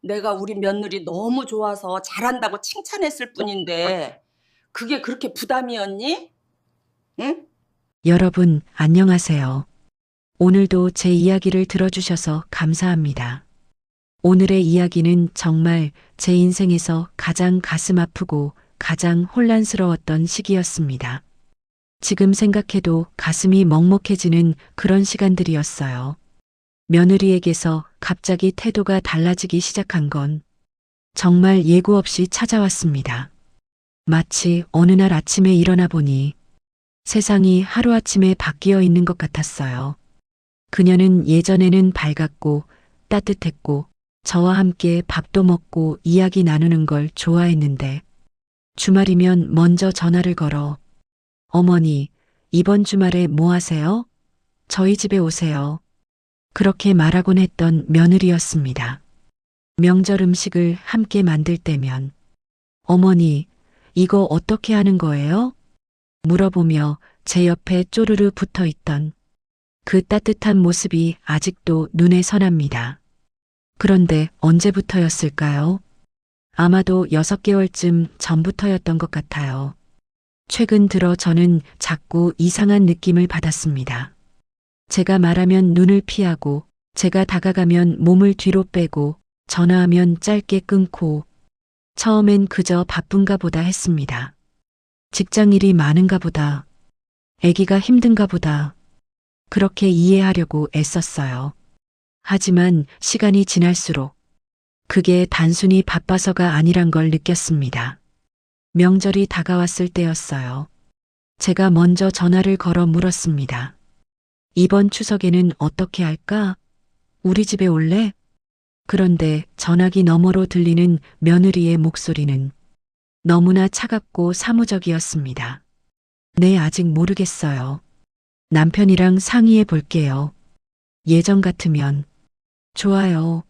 내가 우리 며느리 너무 좋아서 잘한다고 칭찬했을 뿐인데 그게 그렇게 부담이었니? 응? 여러분, 안녕하세요. 오늘도 제 이야기를 들어주셔서 감사합니다. 오늘의 이야기는 정말 제 인생에서 가장 가슴 아프고 가장 혼란스러웠던 시기였습니다. 지금 생각해도 가슴이 먹먹해지는 그런 시간들이었어요. 며느리에게서 갑자기 태도가 달라지기 시작한 건 정말 예고 없이 찾아왔습니다. 마치 어느 날 아침에 일어나 보니 세상이 하루아침에 바뀌어 있는 것 같았어요. 그녀는 예전에는 밝았고 따뜻했고 저와 함께 밥도 먹고 이야기 나누는 걸 좋아했는데 주말이면 먼저 전화를 걸어 어머니, 이번 주말에 뭐 하세요? 저희 집에 오세요. 그렇게 말하곤 했던 며느리였습니다. 명절 음식을 함께 만들 때면 어머니, 이거 어떻게 하는 거예요? 물어보며 제 옆에 쪼르르 붙어 있던 그 따뜻한 모습이 아직도 눈에 선합니다. 그런데 언제부터였을까요? 아마도 6개월쯤 전부터였던 것 같아요. 최근 들어 저는 자꾸 이상한 느낌을 받았습니다. 제가 말하면 눈을 피하고, 제가 다가가면 몸을 뒤로 빼고, 전화하면 짧게 끊고, 처음엔 그저 바쁜가 보다 했습니다. 직장 일이 많은가 보다. 아기가 힘든가 보다. 그렇게 이해하려고 애썼어요. 하지만 시간이 지날수록 그게 단순히 바빠서가 아니란 걸 느꼈습니다. 명절이 다가왔을 때였어요. 제가 먼저 전화를 걸어 물었습니다. 이번 추석에는 어떻게 할까? 우리 집에 올래? 그런데 전화기 너머로 들리는 며느리의 목소리는 너무나 차갑고 사무적이었습니다. 네, 아직 모르겠어요. 남편이랑 상의해 볼게요. 예전 같으면 좋아요.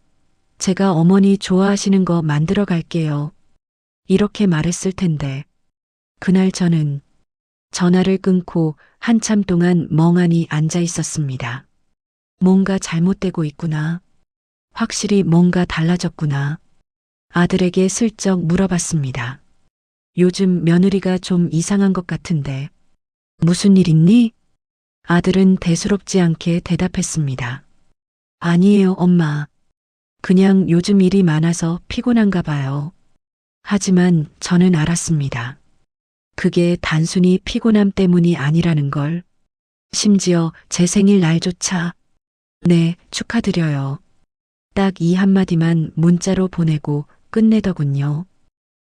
제가 어머니 좋아하시는 거 만들어 갈게요. 이렇게 말했을 텐데 그날 저는 전화를 끊고 한참 동안 멍하니 앉아 있었습니다. 뭔가 잘못되고 있구나. 확실히 뭔가 달라졌구나. 아들에게 슬쩍 물어봤습니다. 요즘 며느리가 좀 이상한 것 같은데 무슨 일 있니? 아들은 대수롭지 않게 대답했습니다. 아니에요, 엄마. 그냥 요즘 일이 많아서 피곤한가 봐요. 하지만 저는 알았습니다. 그게 단순히 피곤함 때문이 아니라는 걸. 심지어 제 생일 날조차 네, 축하드려요. 딱 이 한마디만 문자로 보내고 끝내더군요.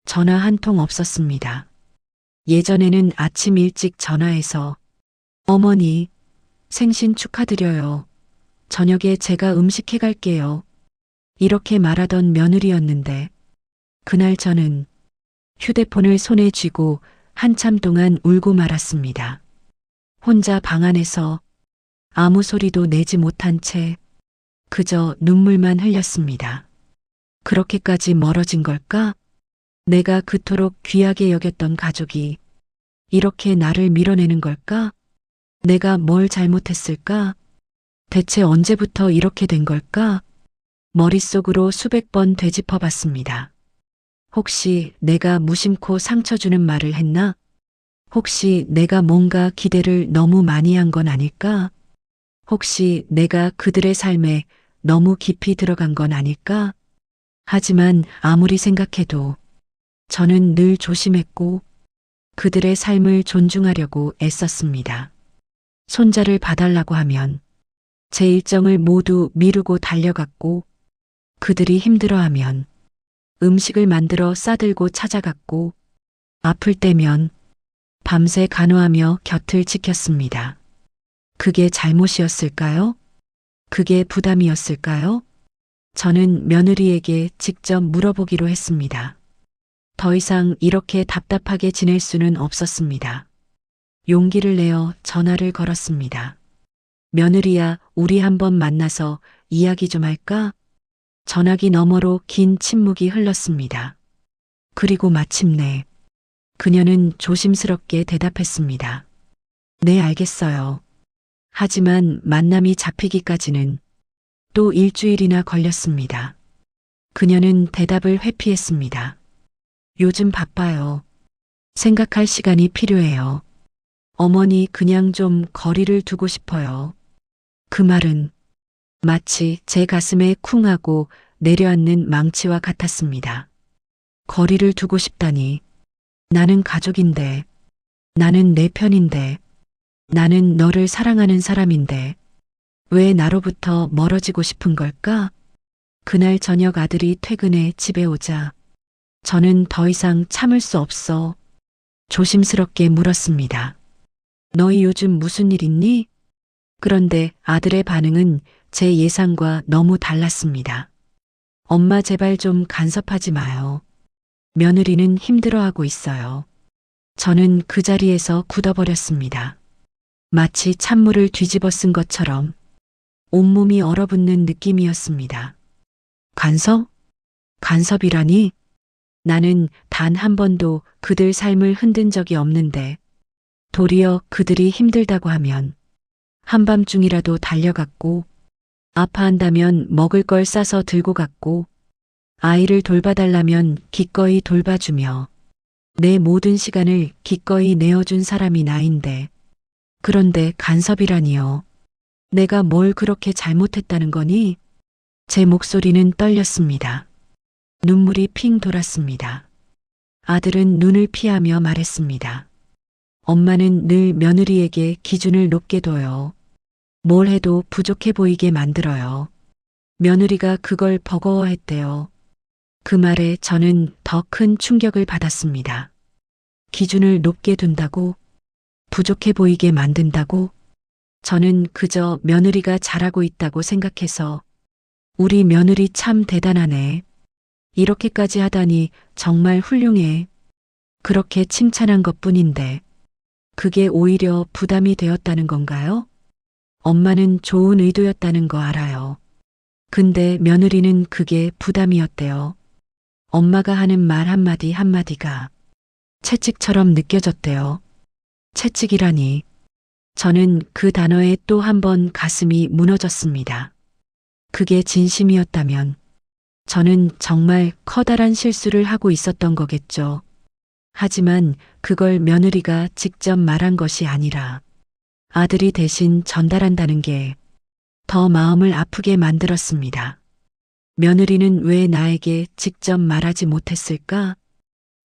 전화 한 통 없었습니다. 예전에는 아침 일찍 전화해서 어머니, 생신 축하드려요. 저녁에 제가 음식 해갈게요. 이렇게 말하던 며느리였는데 그날 저는 휴대폰을 손에 쥐고 한참 동안 울고 말았습니다. 혼자 방 안에서 아무 소리도 내지 못한 채 그저 눈물만 흘렸습니다. 그렇게까지 멀어진 걸까? 내가 그토록 귀하게 여겼던 가족이 이렇게 나를 밀어내는 걸까? 내가 뭘 잘못했을까? 대체 언제부터 이렇게 된 걸까? 머릿속으로 수백 번 되짚어 봤습니다. 혹시 내가 무심코 상처 주는 말을 했나? 혹시 내가 뭔가 기대를 너무 많이 한 건 아닐까? 혹시 내가 그들의 삶에 너무 깊이 들어간 건 아닐까? 하지만 아무리 생각해도 저는 늘 조심했고 그들의 삶을 존중하려고 애썼습니다. 손자를 봐달라고 하면 제 일정을 모두 미루고 달려갔고 그들이 힘들어하면 음식을 만들어 싸들고 찾아갔고 아플 때면 밤새 간호하며 곁을 지켰습니다. 그게 잘못이었을까요? 그게 부담이었을까요? 저는 며느리에게 직접 물어보기로 했습니다. 더 이상 이렇게 답답하게 지낼 수는 없었습니다. 용기를 내어 전화를 걸었습니다. 며느리야, 우리 한번 만나서 이야기 좀 할까? 전화기 너머로 긴 침묵이 흘렀습니다. 그리고 마침내 그녀는 조심스럽게 대답했습니다. 네, 알겠어요. 하지만 만남이 잡히기까지는 또 일주일이나 걸렸습니다. 그녀는 대답을 회피했습니다. 요즘 바빠요. 생각할 시간이 필요해요. 어머니 그냥 좀 거리를 두고 싶어요. 그 말은 마치 제 가슴에 쿵 하고 내려앉는 망치와 같았습니다. 거리를 두고 싶다니. 나는 가족인데, 나는 내 편인데, 나는 너를 사랑하는 사람인데, 왜 나로부터 멀어지고 싶은 걸까? 그날 저녁 아들이 퇴근해 집에 오자, 저는 더 이상 참을 수 없어 조심스럽게 물었습니다. 너희 요즘 무슨 일 있니? 그런데 아들의 반응은 제 예상과 너무 달랐습니다. 엄마 제발 좀 간섭하지 마요. 며느리는 힘들어하고 있어요. 저는 그 자리에서 굳어버렸습니다. 마치 찬물을 뒤집어 쓴 것처럼 온몸이 얼어붙는 느낌이었습니다. 간섭? 간섭이라니? 나는 단 한 번도 그들 삶을 흔든 적이 없는데 도리어 그들이 힘들다고 하면 한밤중이라도 달려갔고 아파한다면 먹을 걸 싸서 들고 갔고 아이를 돌봐달라면 기꺼이 돌봐주며 내 모든 시간을 기꺼이 내어준 사람이 나인데 그런데 간섭이라니요. 내가 뭘 그렇게 잘못했다는 거니? 제 목소리는 떨렸습니다. 눈물이 핑 돌았습니다. 아들은 눈을 피하며 말했습니다. 엄마는 늘 며느리에게 기준을 높게 둬요. 뭘 해도 부족해 보이게 만들어요. 며느리가 그걸 버거워했대요. 그 말에 저는 더 큰 충격을 받았습니다. 기준을 높게 둔다고? 부족해 보이게 만든다고? 저는 그저 며느리가 잘하고 있다고 생각해서 우리 며느리 참 대단하네. 이렇게까지 하다니 정말 훌륭해. 그렇게 칭찬한 것뿐인데 그게 오히려 부담이 되었다는 건가요? 엄마는 좋은 의도였다는 거 알아요. 근데 며느리는 그게 부담이었대요. 엄마가 하는 말 한마디 한마디가 채찍처럼 느껴졌대요. 채찍이라니. 저는 그 단어에 또 한 번 가슴이 무너졌습니다. 그게 진심이었다면 저는 정말 커다란 실수를 하고 있었던 거겠죠. 하지만 그걸 며느리가 직접 말한 것이 아니라 아들이 대신 전달한다는 게 더 마음을 아프게 만들었습니다. 며느리는 왜 나에게 직접 말하지 못했을까?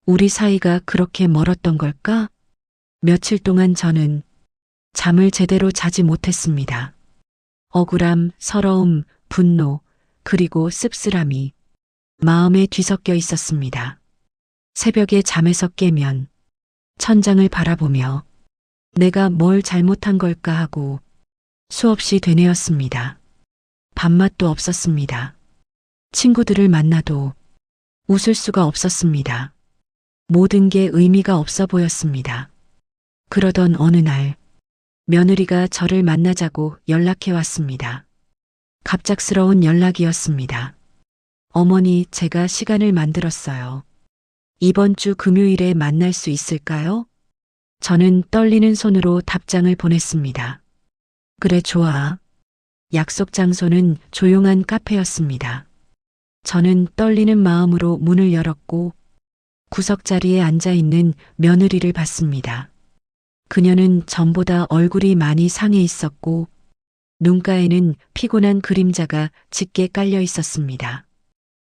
우리 사이가 그렇게 멀었던 걸까? 며칠 동안 저는 잠을 제대로 자지 못했습니다. 억울함, 서러움, 분노, 그리고 씁쓸함이 마음에 뒤섞여 있었습니다. 새벽에 잠에서 깨면 천장을 바라보며 내가 뭘 잘못한 걸까 하고 수없이 되뇌었습니다. 밥맛도 없었습니다. 친구들을 만나도 웃을 수가 없었습니다. 모든 게 의미가 없어 보였습니다. 그러던 어느 날 며느리가 저를 만나자고 연락해 왔습니다. 갑작스러운 연락이었습니다. 어머니, 제가 시간을 만들었어요. 이번 주 금요일에 만날 수 있을까요? 저는 떨리는 손으로 답장을 보냈습니다. 그래, 좋아. 약속 장소는 조용한 카페였습니다. 저는 떨리는 마음으로 문을 열었고 구석자리에 앉아 있는 며느리를 봤습니다. 그녀는 전보다 얼굴이 많이 상해 있었고 눈가에는 피곤한 그림자가 짙게 깔려 있었습니다.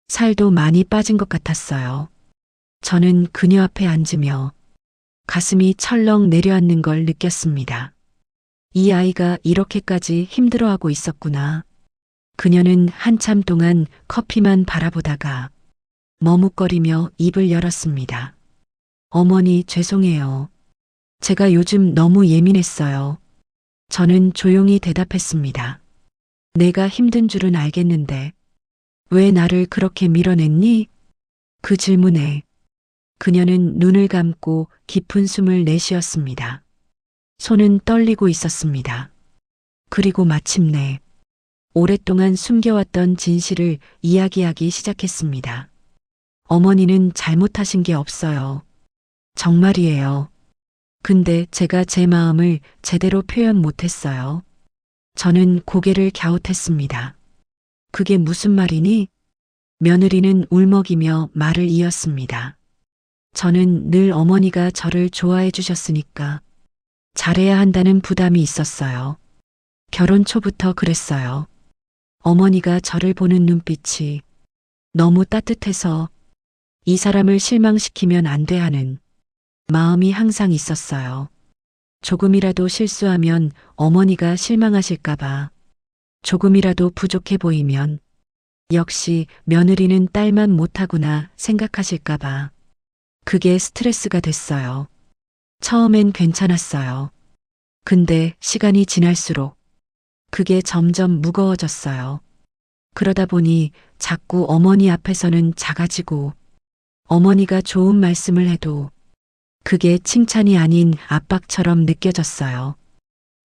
살도 많이 빠진 것 같았어요. 저는 그녀 앞에 앉으며 가슴이 철렁 내려앉는 걸 느꼈습니다. 이 아이가 이렇게까지 힘들어하고 있었구나. 그녀는 한참 동안 커피만 바라보다가 머뭇거리며 입을 열었습니다. 어머니, 죄송해요. 제가 요즘 너무 예민했어요. 저는 조용히 대답했습니다. 내가 힘든 줄은 알겠는데 왜 나를 그렇게 밀어냈니? 그 질문에 그녀는 눈을 감고 깊은 숨을 내쉬었습니다. 손은 떨리고 있었습니다. 그리고 마침내 오랫동안 숨겨왔던 진실을 이야기하기 시작했습니다. 어머니는 잘못하신 게 없어요. 정말이에요. 근데 제가 제 마음을 제대로 표현 못했어요. 저는 고개를 갸웃했습니다. 그게 무슨 말이니? 며느리는 울먹이며 말을 이었습니다. 저는 늘 어머니가 저를 좋아해 주셨으니까 잘해야 한다는 부담이 있었어요. 결혼 초부터 그랬어요. 어머니가 저를 보는 눈빛이 너무 따뜻해서 이 사람을 실망시키면 안 돼 하는 마음이 항상 있었어요. 조금이라도 실수하면 어머니가 실망하실까봐, 조금이라도 부족해 보이면 역시 며느리는 딸만 못하구나 생각하실까봐 그게 스트레스가 됐어요. 처음엔 괜찮았어요. 근데 시간이 지날수록 그게 점점 무거워졌어요. 그러다 보니 자꾸 어머니 앞에서는 작아지고 어머니가 좋은 말씀을 해도 그게 칭찬이 아닌 압박처럼 느껴졌어요.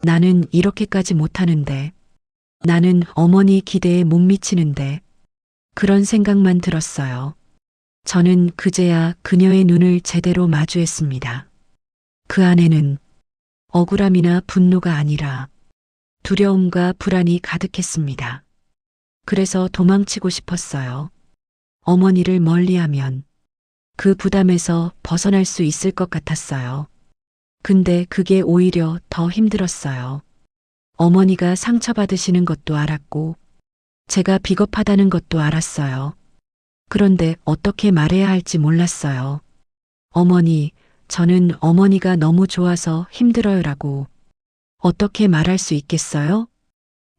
나는 이렇게까지 못하는데, 나는 어머니 기대에 못 미치는데, 그런 생각만 들었어요. 저는 그제야 그녀의 눈을 제대로 마주했습니다. 그 안에는 억울함이나 분노가 아니라 두려움과 불안이 가득했습니다. 그래서 도망치고 싶었어요. 어머니를 멀리하면 그 부담에서 벗어날 수 있을 것 같았어요. 근데 그게 오히려 더 힘들었어요. 어머니가 상처받으시는 것도 알았고, 제가 비겁하다는 것도 알았어요. 그런데 어떻게 말해야 할지 몰랐어요. 어머니, 저는 어머니가 너무 좋아서 힘들어요라고 어떻게 말할 수 있겠어요?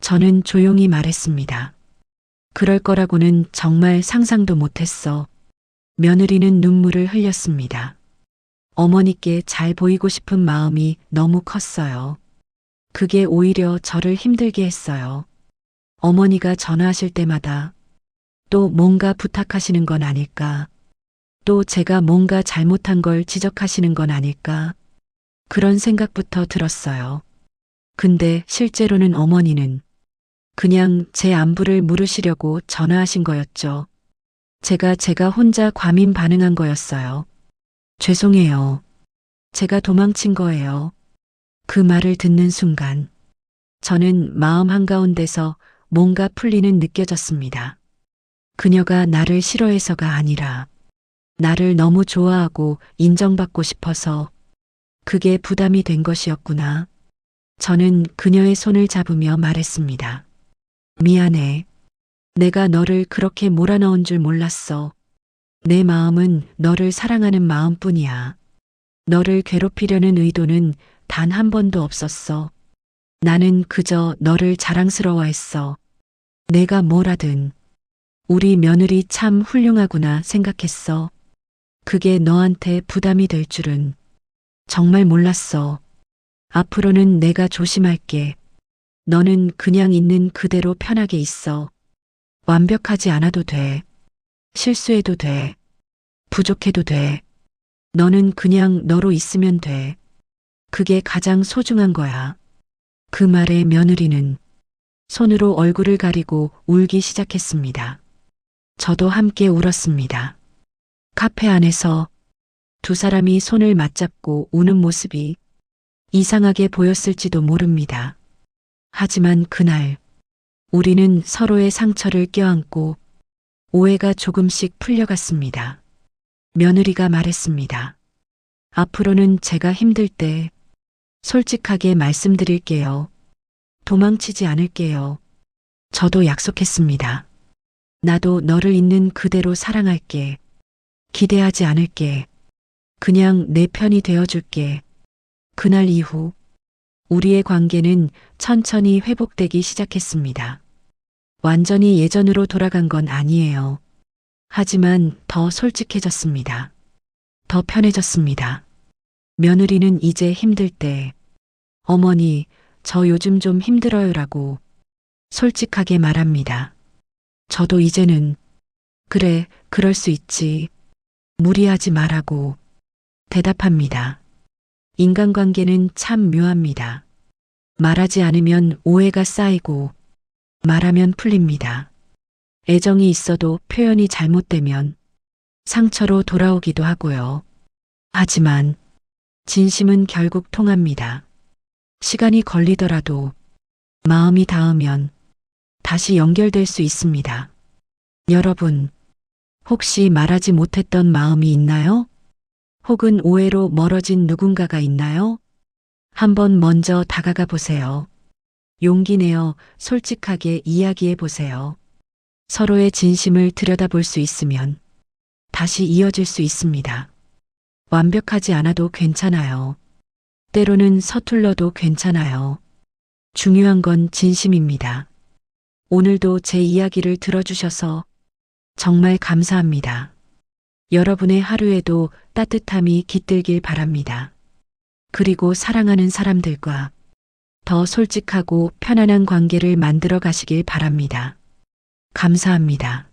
저는 조용히 말했습니다. 그럴 거라고는 정말 상상도 못했어. 며느리는 눈물을 흘렸습니다. 어머니께 잘 보이고 싶은 마음이 너무 컸어요. 그게 오히려 저를 힘들게 했어요. 어머니가 전화하실 때마다 또 뭔가 부탁하시는 건 아닐까? 또 제가 뭔가 잘못한 걸 지적하시는 건 아닐까? 그런 생각부터 들었어요. 근데 실제로는 어머니는 그냥 제 안부를 물으시려고 전화하신 거였죠. 제가 혼자 과민 반응한 거였어요. 죄송해요. 제가 도망친 거예요. 그 말을 듣는 순간 저는 마음 한가운데서 뭔가 풀리는 느껴졌습니다. 그녀가 나를 싫어해서가 아니라 나를 너무 좋아하고 인정받고 싶어서 그게 부담이 된 것이었구나. 저는 그녀의 손을 잡으며 말했습니다. 미안해. 내가 너를 그렇게 몰아넣은 줄 몰랐어. 내 마음은 너를 사랑하는 마음뿐이야. 너를 괴롭히려는 의도는 단 한 번도 없었어. 나는 그저 너를 자랑스러워했어. 내가 뭘 하든 우리 며느리 참 훌륭하구나 생각했어. 그게 너한테 부담이 될 줄은 정말 몰랐어. 앞으로는 내가 조심할게. 너는 그냥 있는 그대로 편하게 있어. 완벽하지 않아도 돼. 실수해도 돼. 부족해도 돼. 너는 그냥 너로 있으면 돼. 그게 가장 소중한 거야. 그 말에 며느리는 손으로 얼굴을 가리고 울기 시작했습니다. 저도 함께 울었습니다. 카페 안에서 두 사람이 손을 맞잡고 우는 모습이 이상하게 보였을지도 모릅니다. 하지만 그날 우리는 서로의 상처를 껴안고 오해가 조금씩 풀려갔습니다. 며느리가 말했습니다. 앞으로는 제가 힘들 때 솔직하게 말씀드릴게요. 도망치지 않을게요. 저도 약속했습니다. 나도 너를 있는 그대로 사랑할게. 기대하지 않을게. 그냥 내 편이 되어줄게. 그날 이후 우리의 관계는 천천히 회복되기 시작했습니다. 완전히 예전으로 돌아간 건 아니에요. 하지만 더 솔직해졌습니다. 더 편해졌습니다. 며느리는 이제 힘들 때 어머니, 저 요즘 좀 힘들어요라고 솔직하게 말합니다. 저도 이제는 그래, 그럴 수 있지. 무리하지 말라고 대답합니다. 인간관계는 참 묘합니다. 말하지 않으면 오해가 쌓이고 말하면 풀립니다. 애정이 있어도 표현이 잘못되면 상처로 돌아오기도 하고요. 하지만 진심은 결국 통합니다. 시간이 걸리더라도 마음이 닿으면 다시 연결될 수 있습니다. 여러분, 혹시 말하지 못했던 마음이 있나요? 혹은 오해로 멀어진 누군가가 있나요? 한번 먼저 다가가 보세요. 용기 내어 솔직하게 이야기해 보세요. 서로의 진심을 들여다볼 수 있으면 다시 이어질 수 있습니다. 완벽하지 않아도 괜찮아요. 때로는 서툴러도 괜찮아요. 중요한 건 진심입니다. 오늘도 제 이야기를 들어주셔서 정말 감사합니다. 여러분의 하루에도 따뜻함이 깃들길 바랍니다. 그리고 사랑하는 사람들과 더 솔직하고 편안한 관계를 만들어 가시길 바랍니다. 감사합니다.